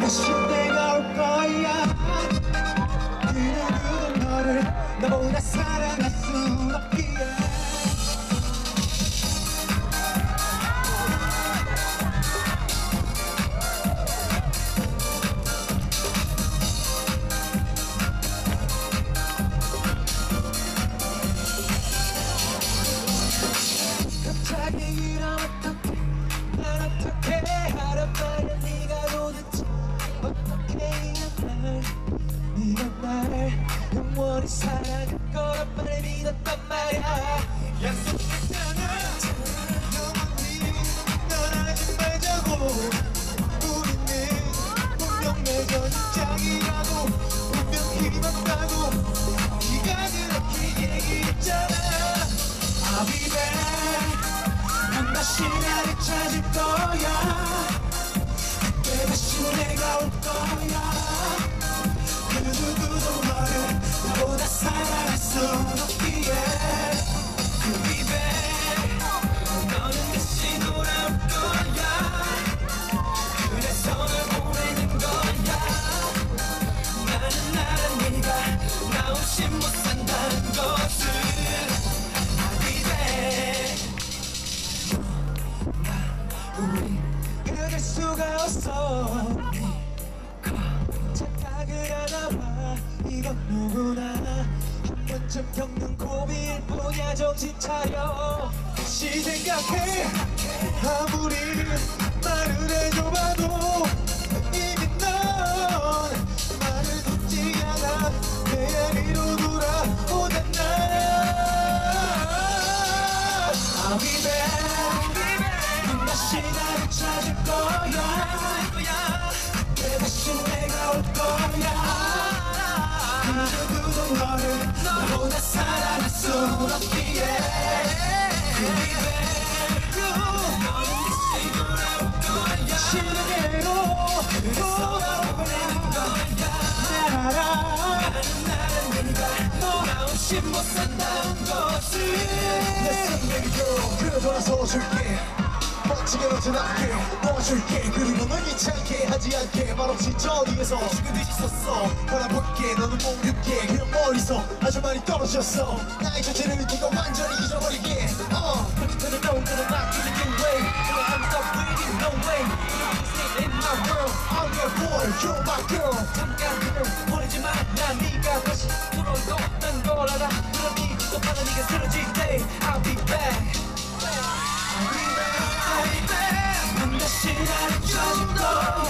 다시 내가 올 거야. 그 누구도 너를 너보다 사랑할 순 없기에. 갑자기 이러면 어떡해. 난 어떡해 하란 말이야. 네가 도대체 어떻게 네가 나를 영원히 사랑할 거란 말을 믿었단 말이야. 약속했잖아 영원히 떠나지 말자고. 우리는 분명 맺은 입장이라고. 분명 힘없다고 네가 그렇게 얘기했잖아. I'll be back. 난 다시 나를 찾을 거야. 그때 다시 내가 올 거야. 그 누구도 너를 나보다 사랑할 순 없기에. I'll be back. 너는 다시 돌아올 거야. 그래서 널 보내는 거야. 나는 네가 나 없이 못 산다는 것을. 우리 그럴 수가 없어. 착각을 하나봐. 이건 누구나 한 번쯤 겪는 고비일 뿐이야. 정신 차려. 다시 생각해. 아무리 말을 해줘봐도 이미 넌 말을 듣지 않아. 내 아리로 돌아오잖아. I'll be back. 다시 나를 찾을 거야. 그때 다시 내가 올 거야. 그 누구도 너를 나보다 사랑할 수 없기에. 너는 다시 돌아올 거야. 다시 내게로 돌아오는 거야. 나는 네가 나 없이 못 산다는 것을. Listen baby girl, 그래 돌아서 줄게. 멋지게 나타날게. 놓아줄게. 그리고 널 귀찮게 하지 않게. 말없이 저 뒤에서 죽은듯이 섰어. 바라볼게. 너는 모르게 그냥 멀리서 아주 많이 떨어졌어. 나의 존재를 네가 완전히 잊어버리게. 컴퓨터를 넣은 거는 not giving you way. I'm stuck with you, no way. Stay in my world. I'm your boy, you're my girl. 잠깐 눈을 보내지 마. 난 네가 다시 돌아올 거란 걸 알아. 그러니 또 받아 네가 쓰러질 때 I'll be back. 난 다시 나를 찾을 거야.